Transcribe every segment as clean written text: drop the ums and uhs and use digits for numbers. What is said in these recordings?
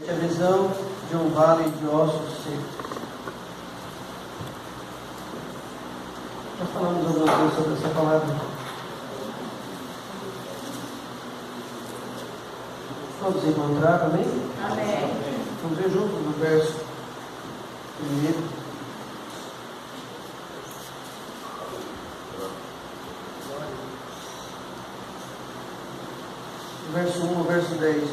é a visão de um vale de ossos secos. Já falamos alguma coisa sobre essa palavra? Todos encontraram, amém? Amém. Vamos ver juntos no verso 1. Verso 1 ao verso 10.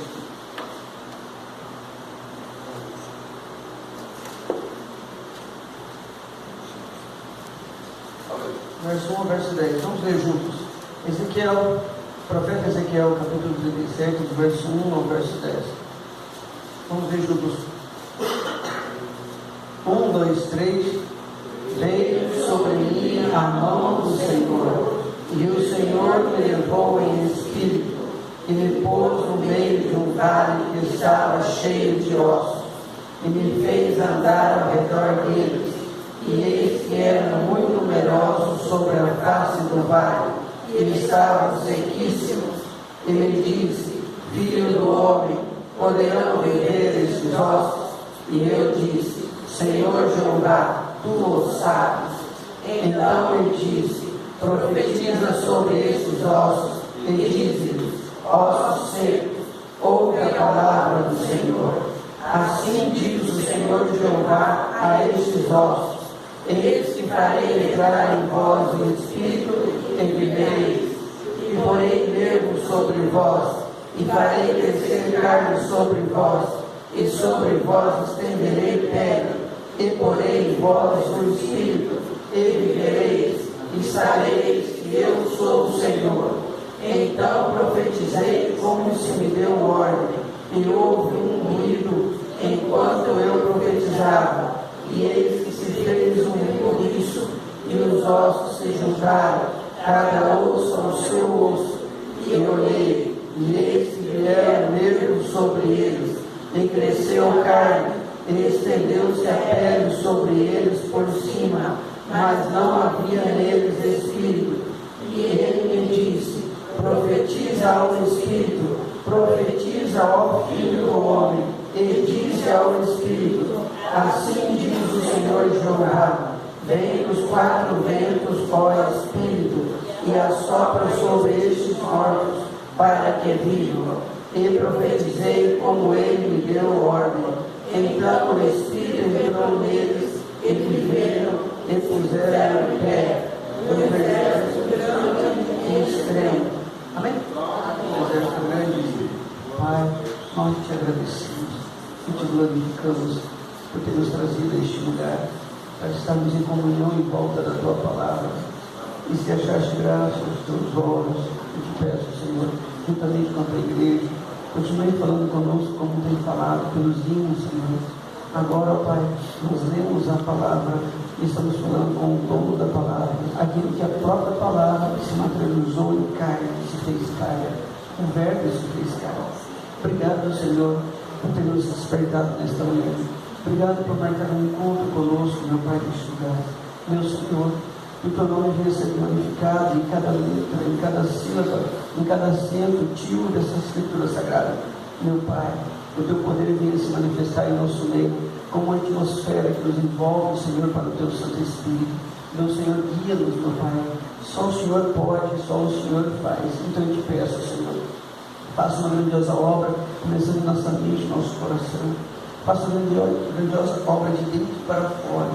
Verso 1 ao verso 10. Vamos ler juntos. Ezequiel, profeta Ezequiel, capítulo 37, do verso 1 ao verso 10. Vamos ler juntos. 1, 2, 3. Veio sobre mim a mão do Senhor, e o Senhor me levou em espírito, e me pôs no meio de um vale que estava cheio de ossos, e me fez andar ao redor deles, e eis que eram muito numerosos sobre a face do vale, e estavam sequíssimos. E me disse: Filho do homem, poderão viver estes ossos? E eu disse: Senhor Jeová, tu o sabes. Então ele disse: Profetiza sobre estes ossos, e dize-lhes: Ossos secos, ouve a palavra do Senhor. Assim diz o Senhor Jeová a estes ossos: Eis que farei entrar em vós o espírito, e vivereis, e porei nervos sobre vós, e farei descer carne sobre vós, e sobre vós estenderei pele, e porei em vós o espírito, e vivereis, e sabereis que eu sou o Senhor. Então profetizei como se me deu ordem, e houve um ruído enquanto eu profetizava, e eis que se fez um rebuliço, e os ossos se juntaram, cada osso ao seu osso. E olhei, e eis que vieram nervos sobre eles, e cresceu carne, e estendeu-se a pele sobre eles por cima, mas não havia neles espírito. E ele me disse: Profetiza ao espírito, profetiza ao filho do homem, e disse ao espírito: Assim diz o Senhor Jeová: Vem os 4 ventos, ó espírito, e assopra sobre estes mortos, para que vivam. E profetizei como ele me deu ordem. Então o espírito entrou neles, e viveram, e puseram em pé o exército grande e extremo. Amém? O exército grande. Pai, nós te agradecemos e te glorificamos por ter nos trazido a este lugar, para estarmos em comunhão em volta da tua palavra. E se achaste graça aos teus olhos, eu te peço, Senhor, juntamente com a tua igreja, continue falando conosco como tem falado pelos hinos, Senhor. Agora, ó Pai, nós lemos a palavra e estamos falando com o dono da palavra, aquele que a própria palavra se materializou em carne, se fez carne, o verbo se fez carne. Obrigado, Senhor, por ter nos despertado nesta manhã. Obrigado por marcar um encontro conosco, meu Pai, neste lugar. Meu Senhor, que o teu nome venha ser glorificado em cada letra, em cada sílaba, em cada acento, tio dessa escritura sagrada. Meu Pai, o teu poder venha se manifestar em nosso meio, como uma atmosfera que nos envolve, Senhor, para o teu Santo Espírito. Meu Senhor, guia-nos, meu Pai. Só o Senhor pode, só o Senhor faz. Então eu te peço, Senhor, faça uma grandiosa obra, começando em nossa mente, nosso coração. Faça uma grandiosa obra de dentro para fora.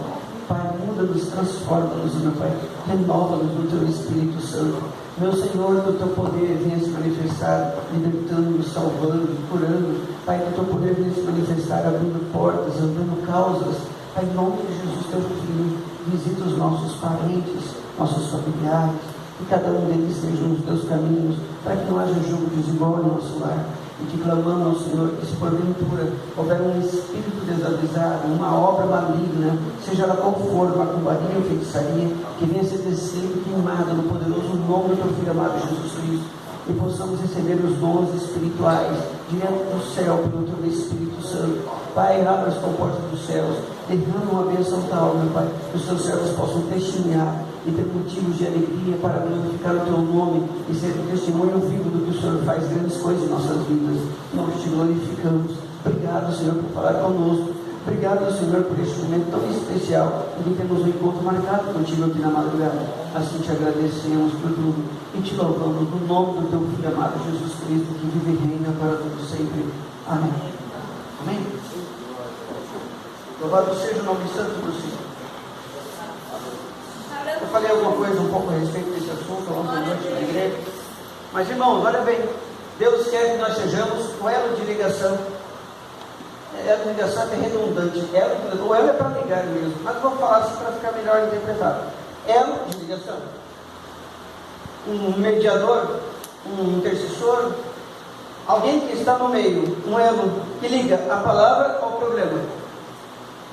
Pai, muda-nos, transforma-nos, meu Pai. Renova-nos no teu Espírito Santo. Meu Senhor, que o teu poder venha se manifestar, libertando, salvando, curando. Pai, que o teu poder venha se manifestar, abrindo portas, abrindo causas. Pai, em nome de Jesus, teu Filho, visita os nossos parentes, nossos familiares, que cada um deles seja nos teus caminhos, para que não haja jogo desigual no nosso lar. E que clamamos ao Senhor que, se porventura houver um espírito desavisado, uma obra maligna, seja ela qual for, macumbaria ou feitiçaria, que venha ser descendo e queimada no poderoso nome do teu Filho amado Jesus Cristo, e possamos receber os dons espirituais direto do céu pelo teu Espírito Santo. Pai, abra as comportas dos céus, derrama uma bênção tal, meu Pai, que os teus servos possam testemunhar e ter motivos de alegria para glorificar o teu nome e ser um testemunho vivo do que o Senhor faz grandes coisas em nossas vidas. Nós te glorificamos, Obrigado, Senhor, por falar conosco. Obrigado, Senhor, por este momento tão especial, em que temos um encontro marcado contigo aqui na madrugada. Assim te agradecemos por tudo e te louvamos no nome do teu Filho amado, Jesus Cristo, que vive e reina para todos sempre. Amém. Amém. Louvado seja o nome santo do Senhor. Eu falei alguma coisa um pouco a respeito desse assunto ontem à noite na igreja. Mas, irmãos, olha bem, Deus quer que nós sejamos o elo de ligação. Elo de ligação é redundante. O elo é para ligar mesmo, mas vou falar assim para ficar melhor interpretado. Elo de ligação. Um mediador, um intercessor, alguém que está no meio, um elo que liga a palavra ao problema.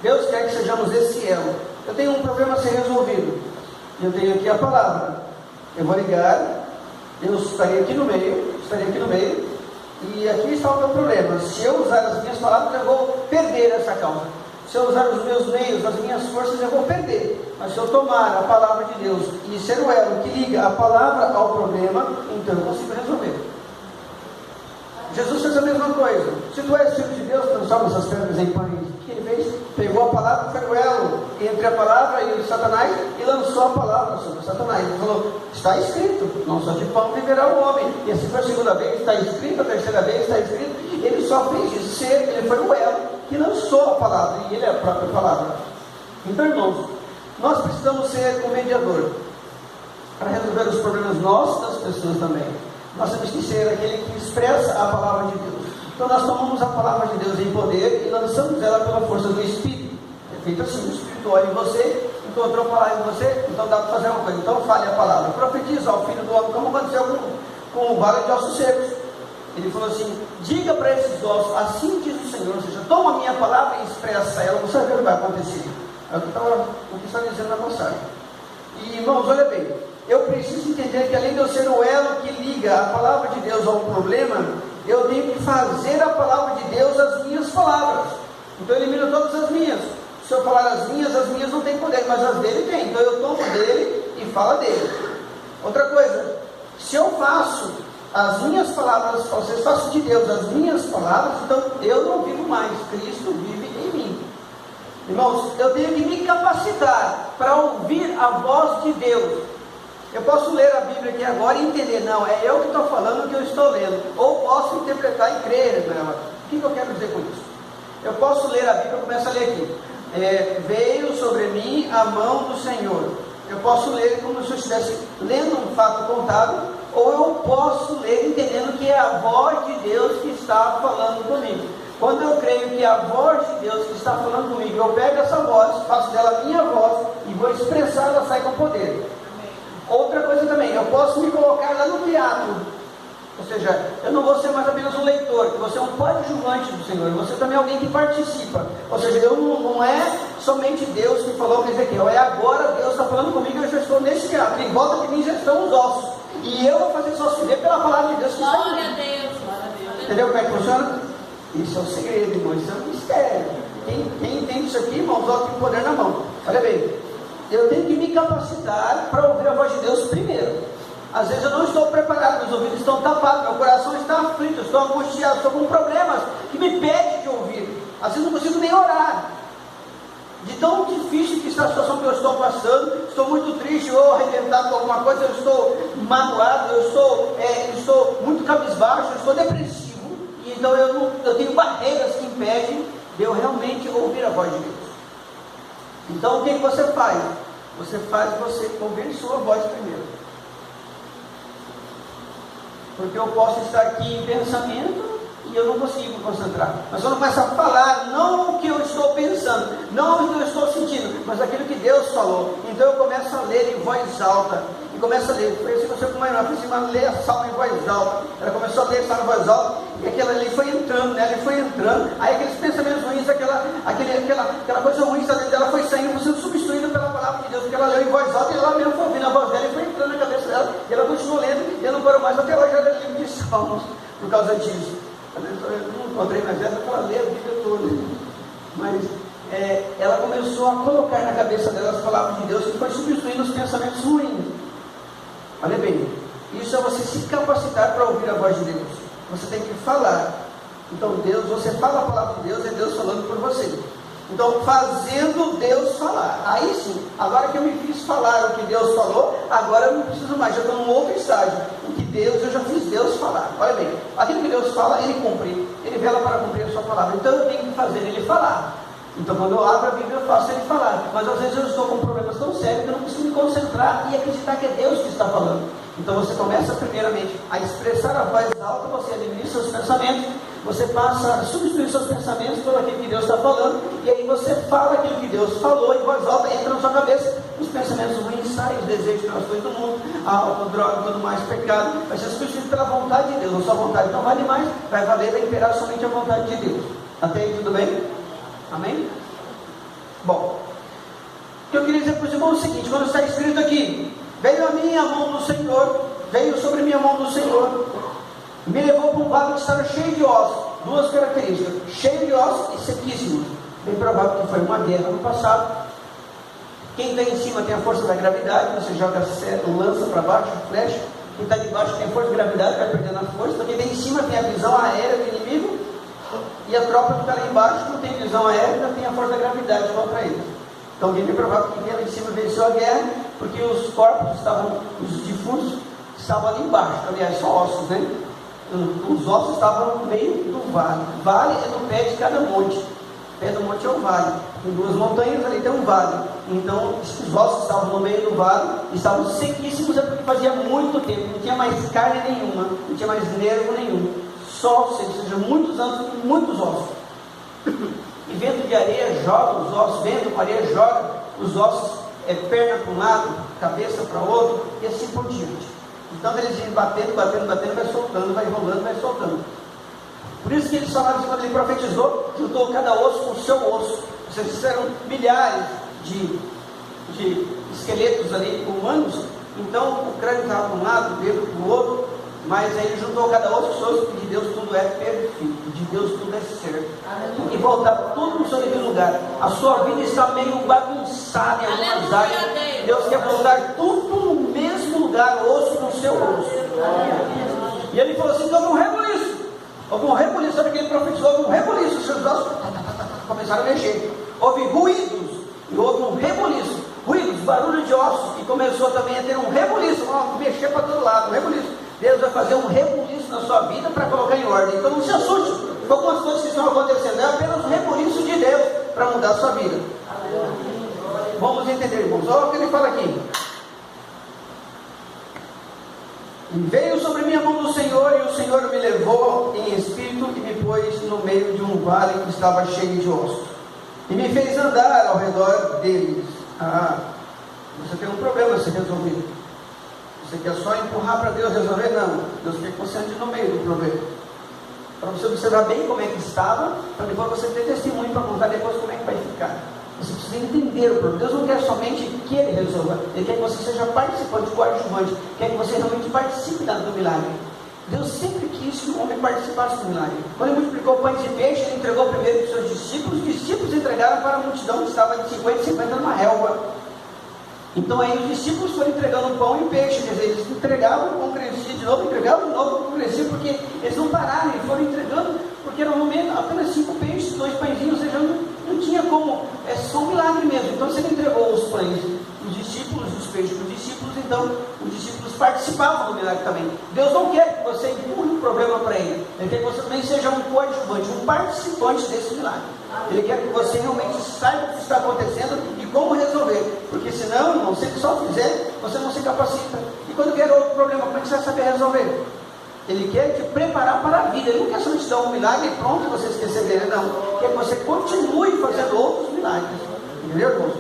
Deus quer que sejamos esse elo. Eu tenho um problema a ser resolvido, eu tenho aqui a palavra, eu vou ligar, eu estarei aqui no meio, e aqui está o meu problema. Se eu usar as minhas palavras, eu vou perder essa causa. Se eu usar os meus meios, as minhas forças, eu vou perder. Mas se eu tomar a palavra de Deus e ser o elo que liga a palavra ao problema, então eu consigo resolver. Jesus fez a mesma coisa. Se tu és filho de Deus, transforma essas pedras em pães. O que ele fez? Pegou a palavra, foi o elo entre a palavra e o Satanás e lançou a palavra sobre Satanás. Ele falou, está escrito, não só de pão viverá o homem. E assim foi a segunda vez, está escrito, a terceira vez está escrito. Ele só fez isso, ele foi o elo que lançou a palavra, e ele é a própria palavra. Então, irmãos, nós precisamos ser o mediador para resolver os problemas nossos das pessoas também. Nós temos que ser aquele que expressa a palavra de Deus. Então nós tomamos a palavra de Deus em poder e lançamos ela pela força do Espírito. É feito assim, o Espírito olha em você, encontrou a palavra em você, então dá para fazer uma coisa. Então fale a palavra, profetiza ao filho do homem, como aconteceu com o vale de ossos secos. Ele falou assim, diga para esses ossos, assim diz o Senhor, ou seja, toma a minha palavra e expressa ela, você vai ver o que vai acontecer. É o que está dizendo na passagem. E irmãos, olha bem, eu preciso entender que além de eu ser o elo que liga a palavra de Deus ao problema, eu tenho que fazer a palavra de Deus as minhas palavras. Então eu elimino todas as minhas. Se eu falar as minhas não têm poder, mas as dele tem. Então eu tomo dele e falo dele. Outra coisa, se eu faço as minhas palavras, vocês façam de Deus as minhas palavras, então eu não vivo mais, Cristo vive em mim. Irmãos, eu tenho que me capacitar para ouvir a voz de Deus. Eu posso ler a Bíblia aqui agora e entender, não, é eu que estou falando o que eu estou lendo, ou posso interpretar e crer nela. O que eu quero dizer com isso? Eu posso ler a Bíblia, eu começo a ler aqui, veio sobre mim a mão do Senhor. Eu posso ler como se eu estivesse lendo um fato contado, ou eu posso ler entendendo que é a voz de Deus que está falando comigo. Quando eu creio que é a voz de Deus que está falando comigo, eu pego essa voz, faço dela minha voz e vou expressar, ela sai com poder. Outra coisa também, eu posso me colocar lá no teatro, ou seja, eu não vou ser mais apenas um leitor, que você é um coadjuvante do Senhor, você também é alguém que participa, ou seja, eu não é somente Deus que falou com Ezequiel, é agora Deus está falando comigo, eu já estou nesse teatro, em volta de mim já estão os ossos, e eu vou fazer só se ver pela palavra de Deus que está em mim. Entendeu como é que funciona? Isso é um segredo, irmão, isso é um mistério. Quem entende isso aqui, irmãos, olha, tem poder na mão. Olha bem, eu tenho que me capacitar para ouvir a voz de Deus primeiro. Às vezes eu não estou preparado, meus ouvidos estão tapados, meu coração está aflito, eu estou angustiado, estou com problemas que me impedem de ouvir. Às vezes não consigo nem orar. De tão difícil que está a situação que eu estou passando, estou muito triste ou arrebentado com alguma coisa, eu estou magoado, eu estou muito cabisbaixo, eu estou depressivo. E então eu tenho barreiras que impedem de eu realmente ouvir a voz de Deus. Então o que você faz? Você ouvir sua voz primeiro. Porque eu posso estar aqui em pensamento e eu não consigo me concentrar. Mas eu não começo a falar, não o que eu estou pensando, não o que eu estou sentindo, mas aquilo que Deus falou. Então eu começo a ler em voz alta. E começo a ler. Foi assim que você com uma irmã, ler a salmo em voz alta. Ela começou a ler a salmo em voz alta. E aquela ali foi entrando, né? Ele foi entrando. Aí aqueles pensamentos ruins, aquela coisa ruim dela foi saindo, foi sendo substituída pela palavra de Deus. Porque ela leu em voz alta e ela mesmo foi ouvindo a voz dela e foi entrando na cabeça dela. E ela continuou lendo e eu não parou mais. Até hoje ela livro de salmos por causa disso. Eu não encontrei mais ela para ler a Bíblia toda. Mas ela começou a colocar na cabeça dela as palavras de Deus que foi substituindo os pensamentos ruins. Olha bem, isso é você se capacitar para ouvir a voz de Deus. Você tem que falar. Então Deus, você fala a palavra de Deus, é Deus falando por você. Então, fazendo Deus falar. Aí sim, agora que eu me fiz falar o que Deus falou, agora eu não preciso mais, já estou num outro estágio. O que Deus, eu já fiz Deus falar. Olha bem, aquilo que Deus fala, Ele cumpre. Ele vela para cumprir a sua palavra. Então eu tenho que fazer Ele falar. Então quando eu abro a Bíblia, eu faço Ele falar. Mas às vezes eu estou com problemas tão sérios que eu não consigo me concentrar e acreditar que é Deus que está falando. Então você começa primeiramente a expressar a voz alta, você administra seus pensamentos, você passa a substituir seus pensamentos por aquilo que Deus está falando, e aí você fala aquilo que Deus falou em voz alta, entra na sua cabeça, os pensamentos ruins saem, os desejos pelas coisas do mundo, álcool, droga, tudo mais, pecado, vai ser substituído pela vontade de Deus. A sua vontade não vale mais, vai valer a imperar somente a vontade de Deus. Até aí tudo bem? Amém? Bom, o que eu queria dizer para os irmãos é o seguinte: quando está escrito aqui, veio a mim a mão do Senhor, veio sobre mim a mão do Senhor, me levou para um vale que estava cheio de ossos. Duas características: cheio de ossos e sequíssimos. Bem provável que foi uma guerra no passado. Quem está em cima tem a força da gravidade, você joga lança para baixo, flecha. Quem está de baixo tem a força da gravidade, vai perdendo a força. Então quem está em cima tem a visão aérea do inimigo, e a tropa que está lá embaixo não tem visão aérea, não tem a força da gravidade contra eles. Então bem provável que quem lá em cima venceu a guerra, porque os corpos estavam, os defuntos estavam ali embaixo. Aliás, só ossos, né? Os ossos estavam no meio do vale. Vale é no pé de cada monte. O pé do monte é o vale. Tem duas montanhas, ali tem um vale. Então, os ossos estavam no meio do vale, estavam sequíssimos, é porque fazia muito tempo, não tinha mais carne nenhuma, não tinha mais nervo nenhum. Só, ou seja, muitos anos e muitos ossos. E vento de areia joga os ossos, vento com areia joga os ossos, perna para um lado, cabeça para o outro, e assim por diante. Então eles iam batendo, vai soltando, vai rolando, vai soltando. Por isso que eles falaram que quando ele profetizou, juntou cada osso com o seu osso. Vocês fizeram milhares de esqueletos ali humanos. Então o crânio estava para um lado, o dedo para o outro. Mas aí ele juntou cada osso com o seu osso, porque de Deus tudo é perfeito, de Deus tudo é certo. E voltar tudo no seu devido lugar. A sua vida está meio bagunçada em algumas áreas. Deus quer voltar tudo no mesmo lugar, osso com o seu osso. E ele falou assim: então houve um rebuliço. Houve um rebuliço, sabe que ele profetizou? Houve um rebuliço, os seus ossos começaram a mexer. Houve ruídos, e houve um rebuliço. Ruídos, barulho de ossos, e começou também a ter um rebuliço, mexer para todo lado, um rebuliço. Deus vai fazer um rebuliço na sua vida para colocar em ordem. Então não se assuste com algumas coisas que estão acontecendo, é apenas um rebuliço de Deus para mudar a sua vida. Vamos entender, irmãos. Olha o que ele fala aqui. Veio sobre mim a mão do Senhor, e o Senhor me levou em espírito e me pôs no meio de um vale que estava cheio de ossos, e me fez andar ao redor deles. Você tem um problema a ser resolvido. Você quer só empurrar para Deus resolver? Não. Deus quer que você ande no meio do problema, para você observar bem como é que estava, para depois você ter testemunho para contar depois como é que vai ficar. Você precisa entender o problema. Deus não quer somente que Ele resolva, Ele quer que você seja participante, coadjuvante, quer que você realmente participe do milagre. Deus sempre quis que o homem participasse do milagre. Quando Ele multiplicou pães e peixes, Ele entregou primeiro para os seus discípulos. Os discípulos entregaram para a multidão que estava de 50 e 50 numa relva. Então aí os discípulos foram entregando pão e peixe, quer dizer, eles entregavam, o pão crescia de novo, entregavam de novo, o pão crescia, porque eles não pararam, eles foram entregando, porque era um momento, apenas 5 peixes, 2 pãezinhos, ou seja, não tinha como, é só um milagre mesmo. Então se ele entregou os pães, os discípulos, os peixes para os discípulos, então os discípulos participavam do milagre também. Deus não quer que você empurre o problema para Ele, Ele quer que você também seja um coadjuvante, um participante desse milagre. Ele quer que você realmente saiba o que está acontecendo e como resolver, porque senão, irmão, se ele só fizer, você não se capacita. E quando vier outro problema, como é que você vai saber resolver? Ele quer te preparar para a vida. Ele não quer só te dar um milagre e pronto, e você esquecer dele, não. Quer que você continue fazendo outros milagres. Entendeu, irmão?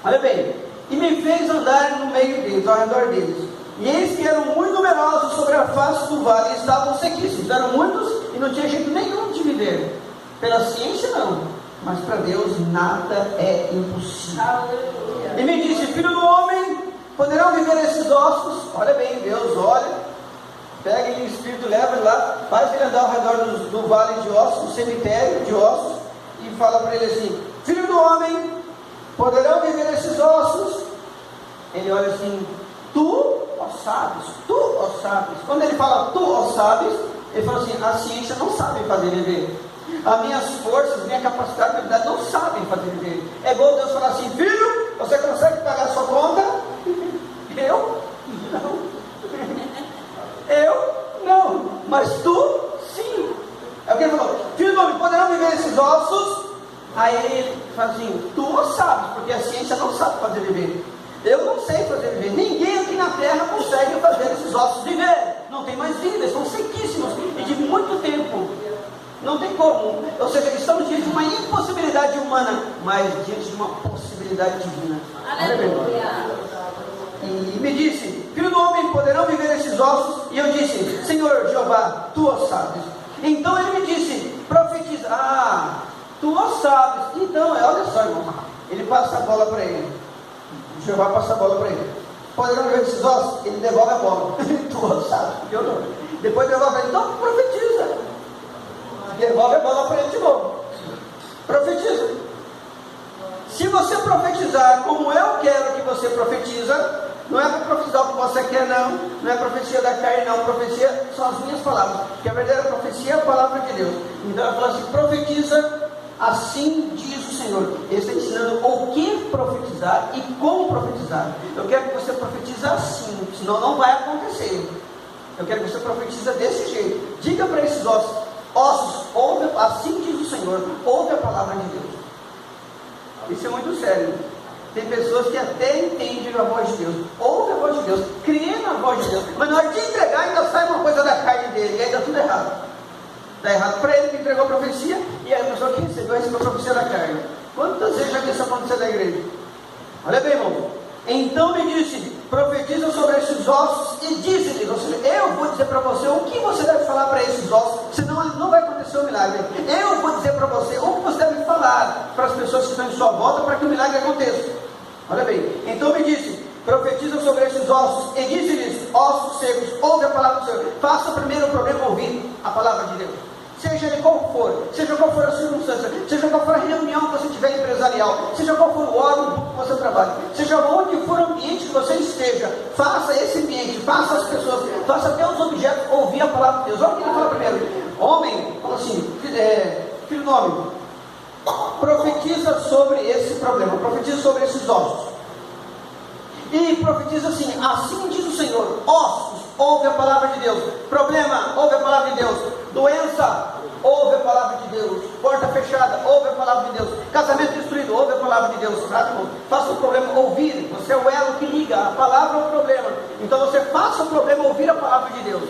Olha bem, e me fez andar no meio deles, ao redor deles. E eis que eram muito numerosos sobre a face do vale, e estavam sequíssimos. Eram muitos e não tinha jeito nenhum de viver. Pela ciência não, mas para Deus nada é impossível. E me disse: filho do homem, poderão viver esses ossos? Olha bem, Deus olha, pega ele em espírito, leva ele lá, faz ele andar ao redor do vale de ossos, do cemitério de ossos, e fala para ele assim: filho do homem, poderão viver esses ossos? Ele olha assim: tu, ó sabes, tu, ó sabes. Quando ele fala tu, ó sabes, Ele falou assim: a ciência não sabe fazer viver. As minhas forças, minha capacidade, minha habilidade não sabem fazer viver. É igual Deus falar assim: filho, você consegue pagar a sua conta? Eu? Não. Eu? Não. Mas tu? Sim. É o que ele falou: filho do homem, poderão viver esses ossos? Aí ele fala assim: tu sabes, porque a ciência não sabe fazer viver. Eu não sei fazer viver. Ninguém aqui na terra consegue fazer esses ossos viver. Não tem mais vida, eles são sequíssimos e de muito tempo. Não tem como. Ou seja, estamos diante de uma impossibilidade humana, mas diante de uma possibilidade divina. Aleluia. E me disse: filho do homem, poderão viver esses ossos? E eu disse: Senhor Jeová, tu o sabes. Então ele me disse: profetiza. Ah, tu o sabes. Então, olha só, irmão. Ele passa a bola para ele. Jeová passa a bola para ele. Poderão viver esses ossos? Ele devolve a bola. Tu o sabes. Eu não. Depois devolve para ele. Então profetiza. Devolve a bola para ele de novo. Profetiza. Se você profetizar como eu quero que você profetiza, não é para profetizar o que você quer, não é profecia da carne, não. Profecia são as minhas palavras, porque a verdadeira profecia é a palavra de Deus. Então ela fala assim: profetiza, assim diz o Senhor. Ele está ensinando o que profetizar e como profetizar. Eu quero que você profetize assim, senão não vai acontecer. Eu quero que você profetize desse jeito. Diga para esses ossos: ossos, ouve, assim diz o Senhor, ouve a palavra de Deus. Isso é muito sério. Tem pessoas que até entendem a voz de Deus, ouve a voz de Deus, crê na voz de Deus, mas na hora de entregar ainda sai uma coisa da carne dele, e aí dá tudo errado. Dá errado para ele que entregou a profecia, e aí a pessoa que recebeu a profecia da carne. Quantas vezes já viu isso acontecer na igreja? Olha bem, irmão. Então me disse: profetiza sobre esses ossos e diz-lhes, ou seja, eu vou dizer para você o que você deve falar para esses ossos, senão não vai acontecer o milagre. Eu vou dizer para você o que você deve falar para as pessoas que estão em sua volta para que o milagre aconteça. Olha bem, então me disse: profetiza sobre esses ossos e diz-lhes, ossos secos, ouve a palavra do Senhor. Faça primeiro o problema ouvir a palavra de Deus. Seja ele qual for, seja qual for a circunstância, seja qual for a reunião que você tiver empresarial, seja qual for o órgão que você trabalhe, seja onde for o ambiente que você esteja, faça esse ambiente, faça as pessoas, faça até os objetos ouvir a palavra de Deus. Olha o que ele fala primeiro: homem, fala assim, filho do homem, profetiza sobre esse problema, profetiza sobre esses ossos. E profetiza assim diz o Senhor: ossos, ouve a palavra de Deus. Problema, ouve a palavra de Deus. Doença, ouve a palavra de Deus. Porta fechada, ouve a palavra de Deus. Casamento destruído, ouve a palavra de Deus. Faça o problema ouvir. Você é o elo que liga a palavra ao problema. Então você faça o problema ouvir a palavra de Deus.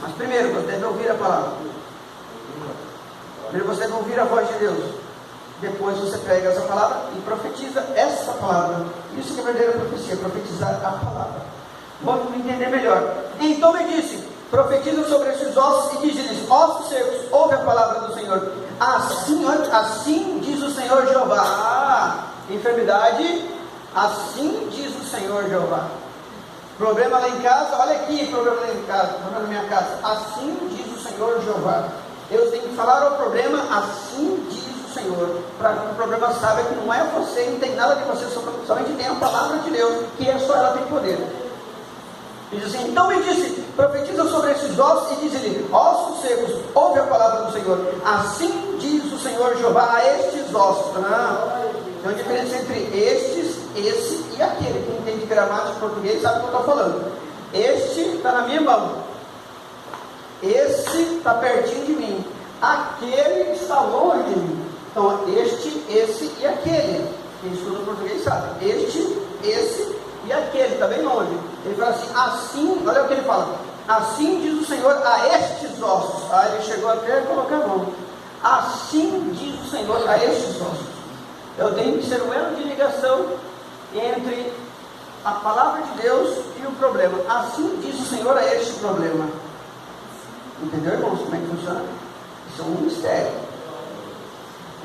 Mas primeiro você deve ouvir a palavra. Primeiro você deve ouvir a voz de Deus. Depois você pega essa palavra e profetiza essa palavra. Isso que é verdadeira profecia, profetizar a palavra. Vamos entender melhor. Então me disse: profetiza sobre esses ossos e diz-lhes, ossos secos, ouve a palavra do Senhor. Assim diz o Senhor Jeová. Enfermidade, assim diz o Senhor Jeová. Problema lá em casa, olha aqui, problema lá em casa, problema na minha casa. Assim diz o Senhor Jeová. Eu tenho que falar ao problema, assim diz o Senhor, para que o problema saiba que não é você, não tem nada de você, somente tem a palavra de Deus, que é só ela tem poder. E diz assim: então me disse, profetiza sobre esses ossos e diz-lhe, ossos secos, ouve a palavra do Senhor. Assim diz o Senhor Jeová a estes ossos. Tem uma diferença entre estes, esse e aquele. Quem entende gramática português sabe o que eu estou falando. Este está na minha mão, esse está pertinho de mim, aquele está longe de mim. Então este, esse e aquele. Quem estuda português sabe. Este, esse e aquele, está bem longe. Ele fala assim, olha o que ele fala: assim diz o Senhor a estes ossos. Ele chegou até a colocar a mão. Assim diz o Senhor a estes ossos. Eu tenho que ser um elo de ligação entre a palavra de Deus e o problema. Assim diz o Senhor a este problema. Entendeu, irmãos, como é que funciona? Isso é um mistério.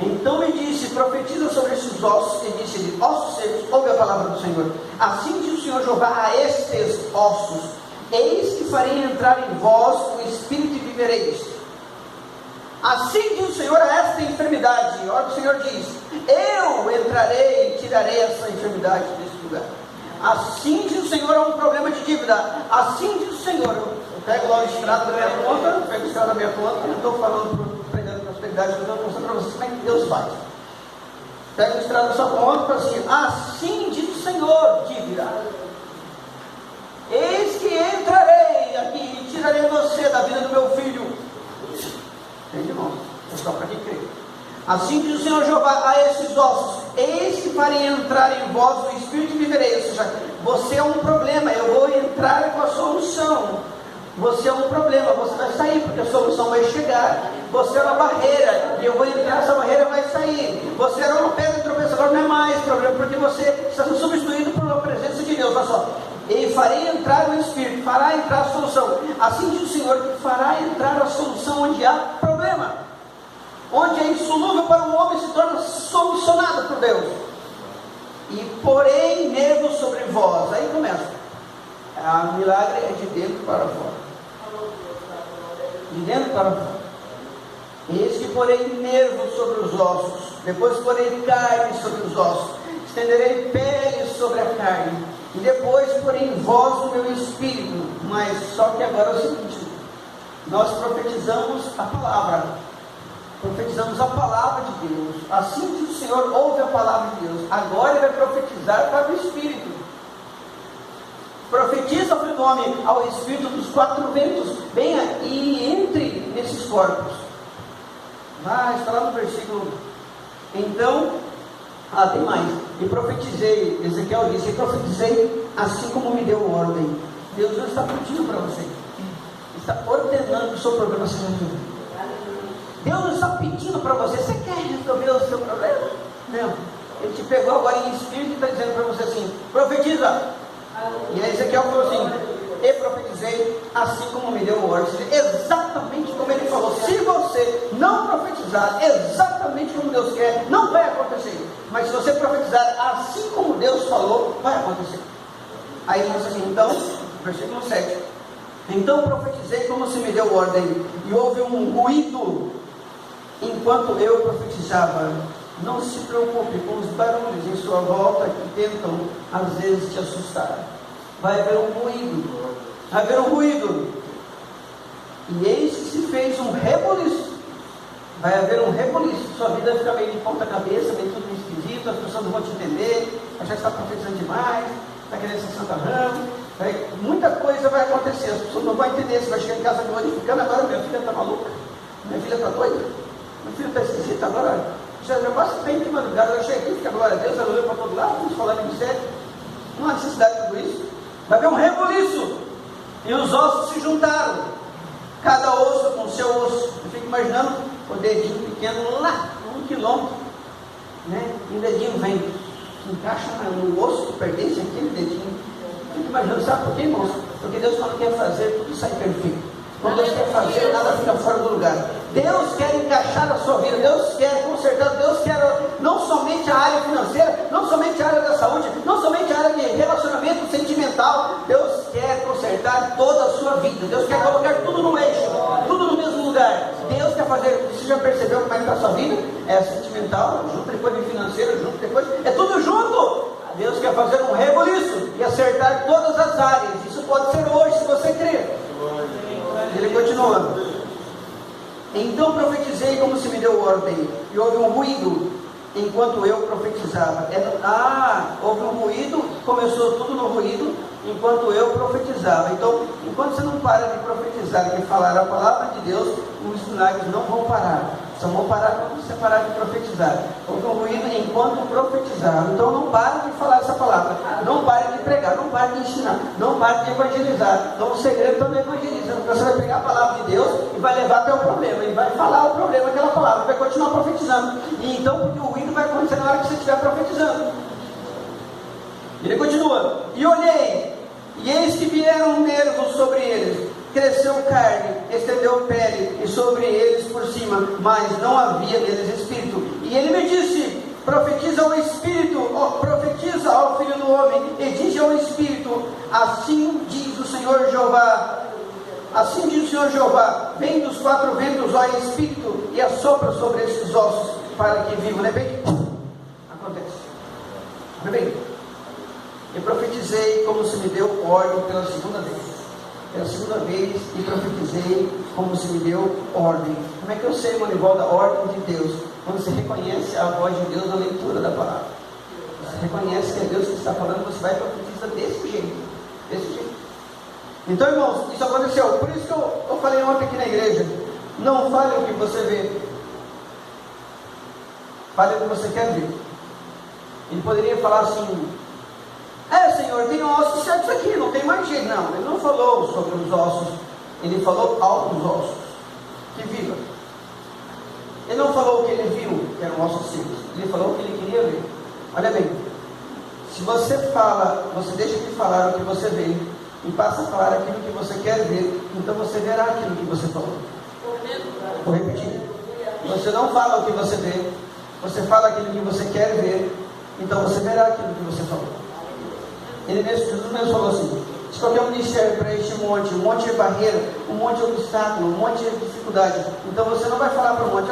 Então me disse, profetiza sobre esses ossos, e disse-lhe, ossos secos, ouve a palavra do Senhor. Assim diz o Senhor Jeová a estes ossos: eis que farei entrar em vós o Espírito e vivereis. Assim diz o Senhor a esta enfermidade. Olha o que o Senhor diz: eu entrarei e tirarei essa enfermidade desse lugar. Assim diz o Senhor a um problema de dívida. Assim diz o Senhor: o Pego lá o estrado da minha conta, pego o estrado da minha conta, eu estou falando, pregando prosperidade, eu estou mostrando para vocês como é que Deus faz. Pega o estrado da sua conta e fala assim: assim diz o Senhor, diga: eis que entrarei aqui e tirarei você da vida do meu filho. Entende, irmão? É só para quem crê. Assim diz o Senhor Jeová a esses ossos: eis que farei entrar em vós o Espírito e viverei. Ou seja, você é um problema, eu vou entrar com a solução. Você é um problema, você vai sair, porque a solução vai chegar. Você é uma barreira, e eu vou entrar, essa barreira vai sair. Você era uma pedra de tropeço, agora não é mais problema, porque você está sendo substituído por uma presença de Deus. Olha só: e farei entrar o Espírito, fará entrar a solução. Assim diz o Senhor, que fará entrar a solução onde há problema, onde é insolúvel para o homem, se torna solucionado por Deus. E porém nervos sobre vós. Aí começa. O milagre é de dentro para fora. De dentro para fora. Eis que porei nervos sobre os ossos, depois porei carne sobre os ossos, estenderei pele sobre a carne, e depois porei em vós o meu espírito. Mas só que agora é o seguinte: nós profetizamos a palavra. Profetizamos a palavra de Deus. Assim diz o Senhor: ouve a palavra de Deus. Agora ele vai profetizar para o Espírito. Profetiza, filho do homem, ao Espírito dos quatro ventos: venha e entre nesses corpos. Está lá no versículo. Então, tem mais. E profetizei, Ezequiel disse: e profetizei assim como me deu ordem. Deus não está pedindo para você, está ordenando que o seu problema seja resolvido. Deus não está pedindo para você: você quer resolver o seu problema? Não. Ele te pegou agora em espírito e está dizendo para você assim: profetiza. E aí Ezequiel falou assim: e profetizei assim como me deu ordem. Exatamente como ele falou. Se você não profetizar exatamente como Deus quer, não vai acontecer. Mas se você profetizar assim como Deus falou, vai acontecer. Aí ele diz assim, então, versículo 7: então profetizei como se me deu ordem, e houve um ruído enquanto eu profetizava. Não se preocupe com os barulhos em sua volta que tentam às vezes te assustar. Vai haver um ruído. Vai haver um ruído. E eis que se fez um rebuliço. Vai haver um rebuliço. Sua vida vai ficar meio de ponta cabeça, meio tudo esquisito. As pessoas não vão te entender. Achar que está profetizando demais. Está querendo ser Santa Rama. Muita coisa vai acontecer. As pessoas não vão entender. Você vai chegar em casa glorificando. Agora minha filha está maluca. Minha filha está doida. Meu filho está esquisito agora. Já passa bem de madrugada, eu cheguei aqui, fica glória a Deus, aleluia para todo lado, vamos falando em mistério. Não há necessidade de tudo isso. Vai haver um rebuliço. E os ossos se juntaram, cada osso com o seu osso. Eu fico imaginando o dedinho pequeno lá, 1 quilômetro, né? E o dedinho vem, se encaixa no osso que pertence àquele dedinho. Eu fico imaginando, sabe por quê, irmãos? Porque Deus, quando quer fazer, tudo sai perfeito. Quando Deus quer fazer, nada fica fora do lugar. Deus quer encaixar a sua vida, Deus quer consertar, Deus quer não somente a área financeira, não somente a área da saúde, não somente a área de relacionamento sentimental. Deus quer consertar toda a sua vida. Deus quer colocar tudo no eixo, tudo no mesmo lugar. Deus quer fazer, você já percebeu como é que está a sua vida? É sentimental, junto, depois de financeiro, junto, depois, é tudo junto. Deus quer fazer um rebuliço e acertar todas as áreas. Isso pode ser hoje, se você crer. Ele continua: então profetizei como se me deu ordem, e houve um ruído enquanto eu profetizava. Houve um ruído, começou tudo no ruído, enquanto eu profetizava. Então, enquanto você não para de profetizar e de falar a palavra de Deus, os milagres não vão parar. Só vão parar quando você parar de profetizar. Houve um ruído enquanto profetizava. Então não pare de falar essa palavra, não pare de pregar, não pare de ensinar, não pare de evangelizar. Então o segredo também evangeliza. Você vai pegar a palavra de Deus e vai levar até o problema, e vai falar o problema daquela palavra, vai continuar profetizando. E então, porque o ruído vai acontecer na hora que você estiver profetizando. Ele continua: e olhei, e eis que vieram nervos sobre eles, cresceu carne, estendeu pele, e sobre eles por cima, mas não havia neles espírito. E ele me disse: profetiza ao Espírito, profetiza ao Filho do Homem, e diz ao Espírito: assim diz o Senhor Jeová. Assim diz o Senhor Jeová: vem dos quatro ventos, ó Espírito, e assopra sobre esses ossos, para que vivam. De repente, acontece. De repente, eu profetizei como se me deu ordem pela segunda vez. pela segunda vez e profetizei como se me deu ordem. Como é que eu sei, Manivaldo, a ordem de Deus? Quando você reconhece a voz de Deus na leitura da palavra. Você reconhece que é Deus que está falando, você vai e profetiza desse jeito. Desse jeito. Então, irmãos, isso aconteceu. Por isso que eu falei ontem aqui na igreja. Não fale o que você vê. Fale o que você quer ver. Ele poderia falar assim: Senhor, tem ossos certos aqui, não tem mais jeito. Não, ele não falou sobre os ossos. Ele falou aos ossos que vivam. Ele não falou o que ele viu, que eram ossos secos. Ele falou o que ele queria ver. Olha bem, se você fala, você deixa de falar o que você vê e passa a falar aquilo que você quer ver, então você verá aquilo que você falou. Vou repetir. Você não fala o que você vê, você fala aquilo que você quer ver, então você verá aquilo que você falou. Jesus mesmo falou assim: se qualquer um disser para este monte, um monte é barreira, um monte é obstáculo, um monte é dificuldade, então você não vai falar para o monte: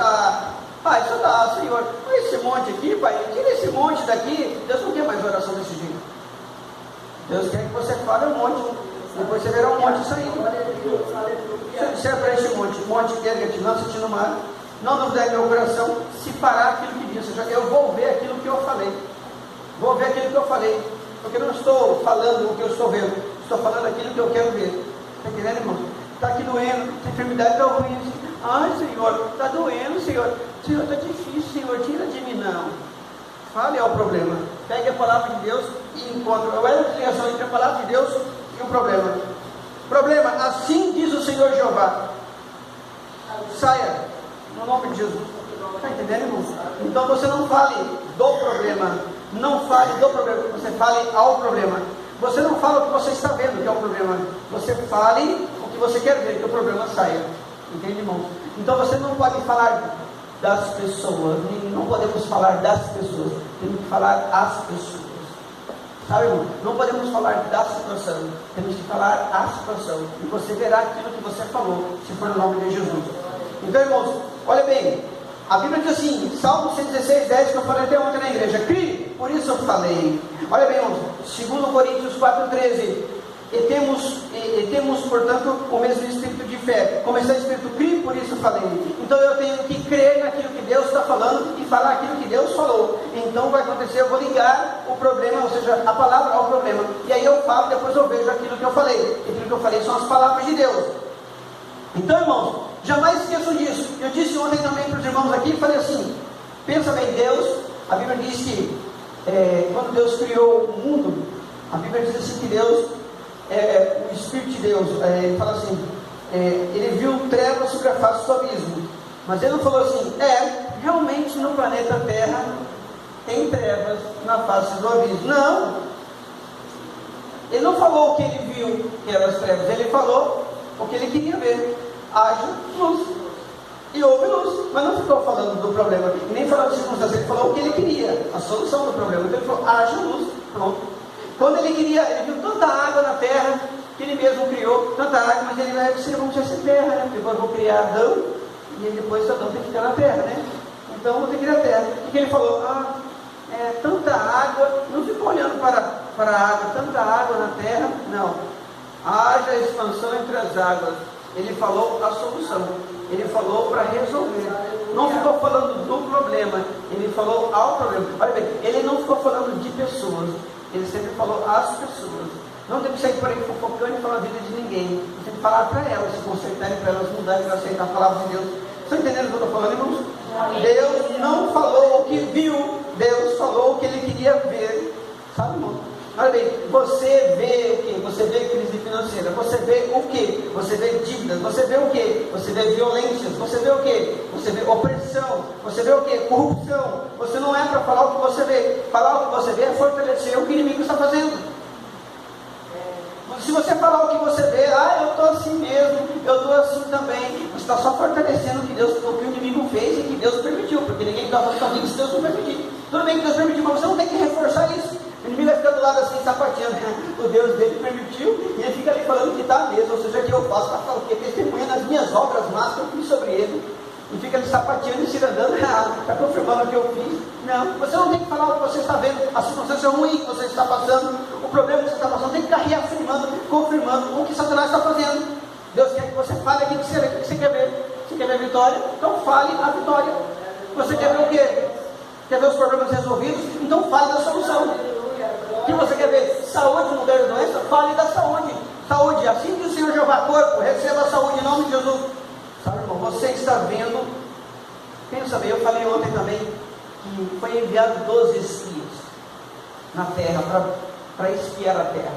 pai, isso dá, Senhor, esse monte aqui, pai, tira esse monte daqui. Deus não quer mais oração desse jeito. Deus quer que você fale um monte, depois você verá um monte saindo. Se eu disser para este monte erga-te, lança-te no mar, não duvidar em meu coração, se parar aquilo que disse, eu vou ver aquilo que eu falei. Vou ver aquilo que eu falei. Porque eu não estou falando o que eu estou vendo, estou falando aquilo que eu quero ver. Está entendendo, irmão? Está aqui doendo, essa enfermidade está ruim. Ai, Senhor, está doendo, Senhor. Senhor, está difícil, Senhor, tira de mim. Não. Fale ao problema. Pegue a palavra de Deus e encontre. Qual é a ligação entre a palavra de Deus e o problema? Problema, assim diz o Senhor Jeová: saia, no nome de Jesus. Está entendendo, irmão? Então você não fale do problema. Não fale do problema, você fale ao problema. Você não fala o que você está vendo, que é o problema. Você fale o que você quer ver, que o problema saia. Entende, irmão? Então você não pode falar das pessoas. Não podemos falar das pessoas. Temos que falar às pessoas. Sabe, irmão? Não podemos falar da situação. Temos que falar à situação. E você verá aquilo que você falou, se for no nome de Jesus. Então, irmãos, olha bem. A Bíblia diz assim, Salmo 116, 10, que eu falei até ontem na igreja: crie, por isso eu falei. Olha bem, irmãos, 2 Coríntios 4, 13, e temos, portanto, o mesmo espírito de fé. Como está escrito, crie, por isso falei. Então eu tenho que crer naquilo que Deus está falando e falar aquilo que Deus falou. Então vai acontecer, eu vou ligar o problema, ou seja, a palavra ao problema. E aí eu falo, depois eu vejo aquilo que eu falei. E aquilo que eu falei são as palavras de Deus. Então, irmãos, jamais esqueçam disso. Eu disse ontem também para os irmãos aqui, falei assim: pensa bem, Deus, a Bíblia diz que quando Deus criou o mundo, a Bíblia diz assim que Deus, o Espírito de Deus, ele fala assim, ele viu trevas sobre a face do abismo, mas ele não falou assim: realmente no planeta Terra tem trevas na face do abismo. Não, ele não falou o que ele viu que eram as trevas, ele falou o que ele queria ver: haja luz. E houve luz, mas não ficou falando do problema, nem falando de circunstâncias, ele falou o que ele queria, a solução do problema. Então ele falou: haja luz, pronto. Quando ele queria, ele viu tanta água na terra, que ele mesmo criou tanta água, mas ele vai dizer: vamos ser terra, né? Porque agora eu vou criar Adão, e depois Adão tem que ficar na terra, né? Então eu vou ter que ir na terra. O que ele falou? Tanta água, não ficou olhando para a água, tanta água na terra, não. Haja expansão entre as águas. Ele falou a solução, ele falou para resolver. Não ficou falando do problema, ele falou ao problema. Olha bem, ele não ficou falando de pessoas, ele sempre falou às pessoas. Não tem que sair por aí fofocando e falar a vida de ninguém. Você tem que falar para elas, se consertarem, para elas mudarem, para aceitar a palavra de Deus. Estão entendendo o que eu estou falando, irmãos? Deus não falou o que viu, Deus falou o que ele queria ver. Sabe, irmão? Olha bem, você vê o que? Você vê crise financeira, você vê o que? Você vê dívidas, você vê o que? Você vê violências, você vê o que? Você vê opressão, você vê o que? Corrupção. Você não é para falar o que você vê. Falar o que você vê é fortalecer o que o inimigo está fazendo. Se você falar o que você vê, eu estou assim mesmo, eu estou assim também, você está só fortalecendo o que o inimigo fez e que Deus permitiu, porque ninguém está fazendo comigo se Deus não permitir. Tudo bem que Deus permitiu, mas você não tem que reforçar isso. O inimigo vai ficar do lado assim, sapateando, o Deus dele permitiu, e ele fica ali falando que está mesmo, ou seja, que eu faço para falar o que? Testemunha nas minhas obras más que eu fiz sobre ele. e fica ali sapateando e se andando, está confirmando o que eu fiz. Não, você não tem que falar o que você está vendo, a circunstância ruim que você está passando, o problema que você está passando, tem que ficar reafirmando, confirmando o que Satanás está fazendo. Deus quer que você fale aquilo que você quer ver. Você quer ver a vitória? Então fale a vitória. Você quer ver o quê? Quer ver os problemas resolvidos? Então fale da solução. Que você quer ver saúde no lugar da doença? Fale da saúde. Saúde, assim que o Senhor Jeová corpo, receba a saúde em nome de Jesus. Sabe, irmão, você está vendo, pensa bem, eu falei ontem também, que foi enviado 12 espias na terra, para espiar a terra.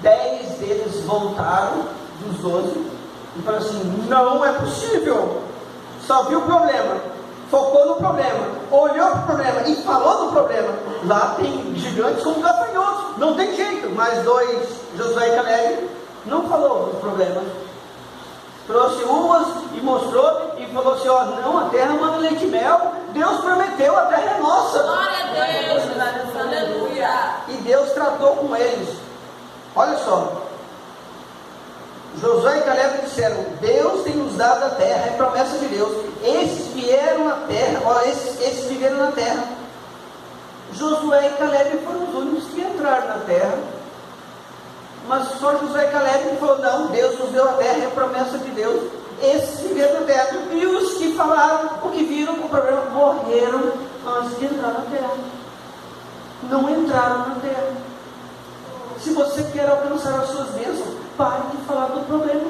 10 deles voltaram, dos 12, e falaram assim, não é possível, só viu o problema, focou no problema, olhou para o problema e falou do problema. Lá tem gigantes como gafanhotos, não tem jeito. Mas 2, Josué e Caleb, não falou dos problemas, trouxe uvas e mostrou e falou assim, ó, não, a terra manda leite e mel, Deus prometeu, a terra é nossa. Glória a Deus, aleluia. E Deus tratou com eles. Olha só, Josué e Caleb disseram, Deus tem nos dado a terra, é promessa de Deus. Esses vieram na terra, esses viveram na terra. Josué e Caleb foram os únicos que entraram na terra. Mas só Josué e Caleb que falou, não, Deus nos deu a terra, é promessa de Deus. Esses viveram na terra. E os que falaram, o que viram o problema, morreram antes de entrar na terra. Não entraram na terra. Se você quer alcançar as suas bênçãos, pare de falar do problema,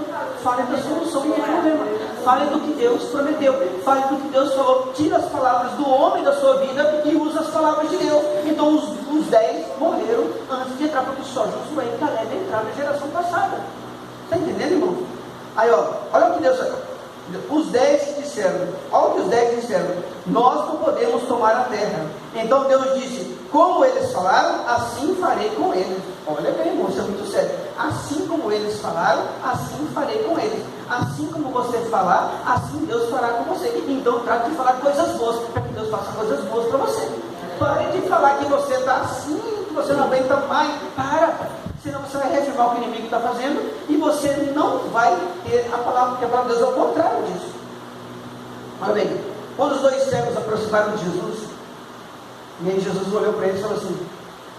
fale da solução do problema, fale do que Deus prometeu, fale do que Deus falou, tira as palavras do homem da sua vida e usa as palavras de Deus. Então os 10 morreram antes de entrar, porque só Josué e Caleb entraram na geração passada. Está entendendo, irmão? Aí ó, olha o que Deus falou. Os 10 disseram, olha o que os 10 disseram, nós não podemos tomar a terra. Então Deus disse, como eles falaram, assim farei com eles. Olha bem, irmão, isso é muito sério. Assim como eles falaram, assim farei com eles. Assim como você falar, assim Deus fará com você. Então trate de falar coisas boas, para que Deus faça coisas boas para você. Pare de falar que você está assim, que você não aguenta mais. Senão você vai reafirmar o que o inimigo está fazendo e você não vai ter a palavra, porque a palavra de Deus é o contrário disso. Olha bem, quando os 2 cegos aproximaram de Jesus, e aí Jesus olhou para eles e falou assim,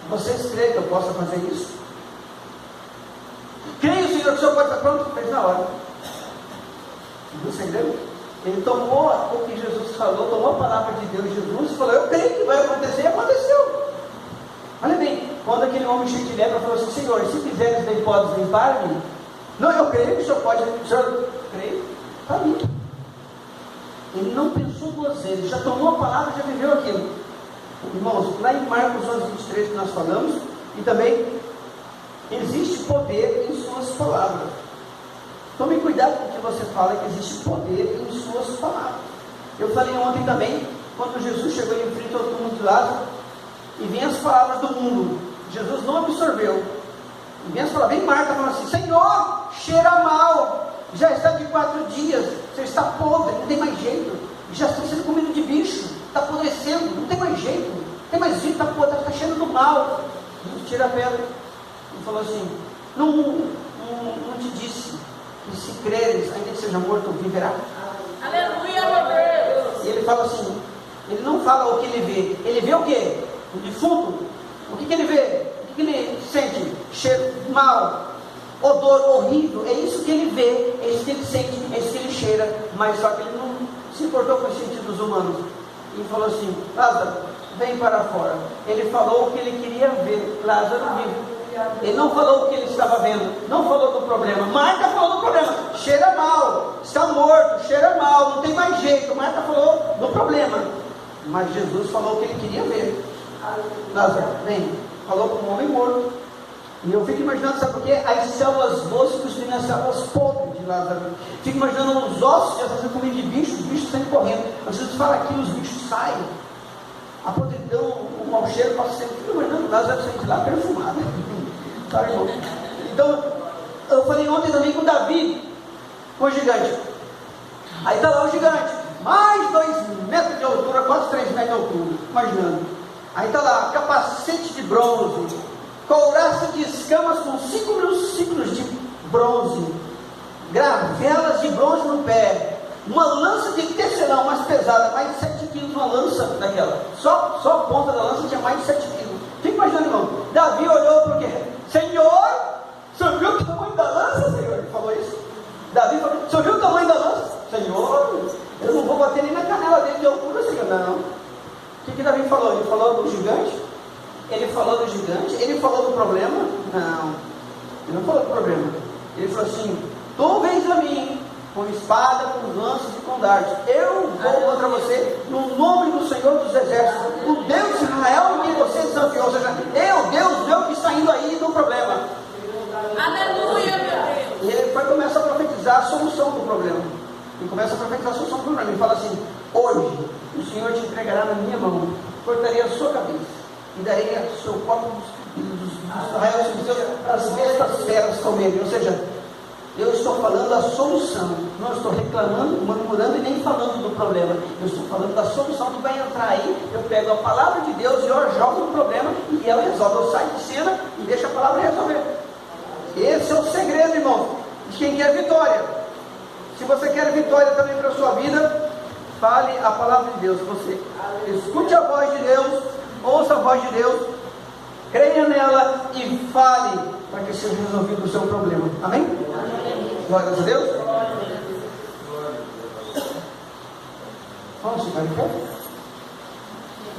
vocês creem que eu possa fazer isso? Creio, Senhor, que o Senhor pode estar pronto? Fez na hora. Você entendeu? Ele tomou o que Jesus falou, tomou a palavra de Deus, Jesus, e falou, eu creio que vai acontecer, e aconteceu. Olha bem, quando aquele homem cheio de lepra falou assim, Senhor, se quiseres daí podes limpar-me? Não, eu creio que o Senhor pode, o Senhor creio, está limpo. Ele não pensou 2 vezes, já tomou a palavra, já viveu aquilo. Irmãos, lá em Marcos 11:23 que nós falamos, e também existe poder em suas palavras. Tome cuidado com o que você fala, que existe poder em suas palavras. Eu falei ontem também, quando Jesus chegou em frente ao túmulo de Lázaro, e vinha as palavras do mundo, Jesus não absorveu. E vinha as palavras, vem Marta falando assim, Senhor, cheira mal, já está de 4 dias, você está podre, não tem mais jeito, já está sendo comido de bicho, está apodrecendo, não tem mais jeito, não tem mais jeito, está cheirando do mal. Jesus tira a pedra e falou assim, não te disse, que se creres, ainda que seja morto, viverá. Aleluia, meu Deus. E ele fala assim, ele não fala o que ele vê o quê? O defunto. O que ele vê? O que ele sente? Cheiro mal, odor horrível, é isso que ele vê, é isso que ele sente, é isso que ele cheira, mas só que ele não se importou com os sentidos humanos. E falou assim, Lázaro, vem para fora. Ele falou o que ele queria ver, Lázaro vivo. Ele não falou o que ele estava vendo, não falou do problema. Marta falou do problema, cheira mal, está morto, cheira mal, não tem mais jeito. Marta falou do problema, mas Jesus falou o que ele queria ver. Lázaro, vem, falou com um homem morto. E eu fico imaginando, sabe por quê? As células boas cuspindo as células podres de Lázaro. Fico imaginando os ossos já fazendo comida de bicho, os bichos saem correndo. Mas Jesus fala aqui, os bichos saem. A podridão, o mau cheiro passa sempre. Fico imaginando Lázaro saindo de lá perfumado. Sabe, irmão? Então, eu falei ontem também com Davi, com o gigante. Aí está lá o gigante, mais 2 metros de altura, quase 3 metros de altura, imaginando. Aí está lá, capacete de bronze, couraça de escamas com 5.000 ciclos de bronze, gravelas de bronze no pé, Uma lança de tecelão mais pesada, mais de 7 quilos, uma lança daquela. Só a ponta da lança tinha mais de 7 quilos. Fica imaginando, irmão. Davi olhou para o quê? Senhor, o senhor viu o tamanho da lança, Senhor? Ele falou isso. Davi falou, o senhor viu o tamanho da lança? Senhor, eu não vou bater nem na canela dele de altura, Senhor. Não. O que Davi falou? Ele falou do gigante? Ele falou do gigante? Ele falou do problema? Não. Ele não falou do problema. Ele falou assim, tu vens a mim com espada, com lanças e com dardos. Eu vou contra você no nome do Senhor dos Exércitos, o Deus de Israel que você desafiou. Ou seja, Deus meu que está indo aí do problema. Aleluia, meu Deus. E ele começa a profetizar a solução do problema. Ele começa a profetizar a solução do problema. Ele fala assim, hoje o Senhor te entregará na minha mão, cortarei a sua cabeça e darei a seu corpo dos arraiais dos seus para as bestas feras comerem. Ou seja, eu estou falando da solução, não estou reclamando, murmurando e nem falando do problema. Eu estou falando da solução que vai entrar aí. Eu pego a palavra de Deus e eu jogo no problema e ela resolve. Eu saio de cena e deixo a palavra resolver. Esse é o segredo, irmão, de quem quer vitória. Se você quer vitória também para a sua vida, fale a palavra de Deus. Você escute a voz de Deus, ouça a voz de Deus, creia nela e fale para que seja resolvido o seu problema. Amém? Glórias a Deus. Vamos ficar em pé?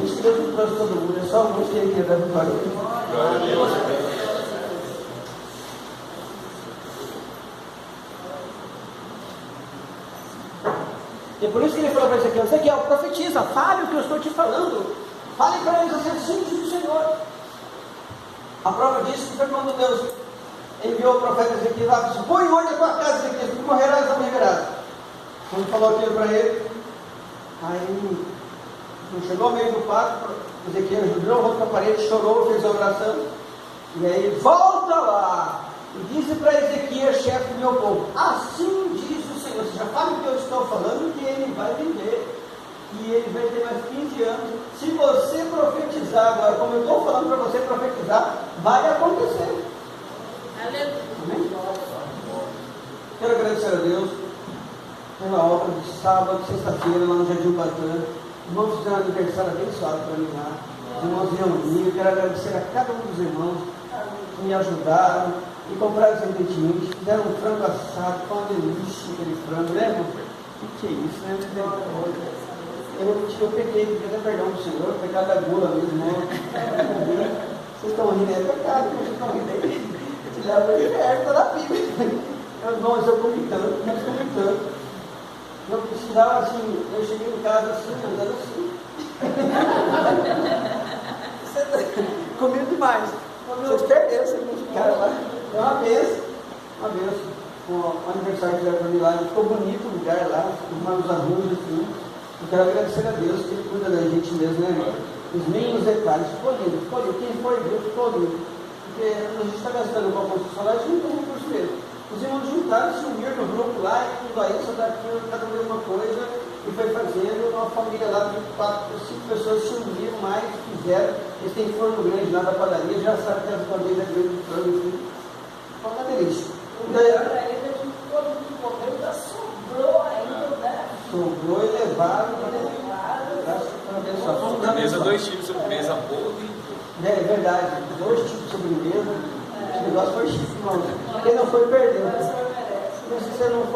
Isso que Deus trouxe todo mundo, é só alguns que ele quer dar vitória. Glória a Deus. E é por isso que ele falou para Ezequiel, profetiza, fale o que eu estou te falando. Fale para eles assim do Senhor. A prova disso foi quando Deus enviou o profeta Ezequiel lá e disse, põe ordem na tua casa, Ezequiel, tu morrerás e não viverás. Quando falou aquilo para ele, aí chegou ao meio do pátio, Ezequiel jurou, voltou para a parede, chorou, fez a oração, e aí volta lá, e disse para Ezequiel, chefe do meu povo, assim diz o Senhor, você já fala o que eu estou falando, que ele vai viver. E ele vai ter mais 15 anos. Se você profetizar agora, como eu estou falando para você profetizar, vai acontecer. Aleluia. Amém? Quero agradecer a Deus pela obra de sábado, sexta-feira, lá no Jardim Bacana. Irmãos fizeram um aniversário abençoado para mim lá. Os irmãos reuniram. Quero agradecer a cada um dos irmãos que me ajudaram e compraram os ingredientes. Fizeram um frango assado, com uma delícia aquele frango, né, irmão? O que é isso, né? Eu peguei, pedi até perdão do Senhor, pecado da gula mesmo, né? Vocês estão rindo, é pecado, vocês estão rindo aí. Te leva o inferno da Bíblia. Irmãos, eu comi tanto. Eu precisava assim, eu cheguei em casa assim, andando assim. Comi demais. Vocês perderam, vocês não ficaram lá. É uma benção. O aniversário que fizeram para mim lá, ficou bonito o lugar lá, os arrumos assim. Eu quero agradecer a Deus que Ele cuida da gente mesmo, né, irmão? Os mínimos detalhes, ficou lindo. Quem foi Deus, ficou lindo. Porque a gente está gastando com a construção lá, a gente não tem recurso mesmo. Os irmãos juntaram, se uniram no grupo lá, e tudo aí, só daquilo, cada um deu uma coisa, e foi fazendo. Uma família lá de 4 ou 5 pessoas se uniram mais, fizeram. Eles têm forno grande lá da padaria, já sabem que as bandeiras é grande de frango, enfim. Foi uma delícia. Sobrou e levaram Na mesa, 2 tipos de sobremesa boa. É verdade, 2 tipos de sobremesa. Esse negócio foi chique, irmão. Quem não foi, perdeu. Se você não foi,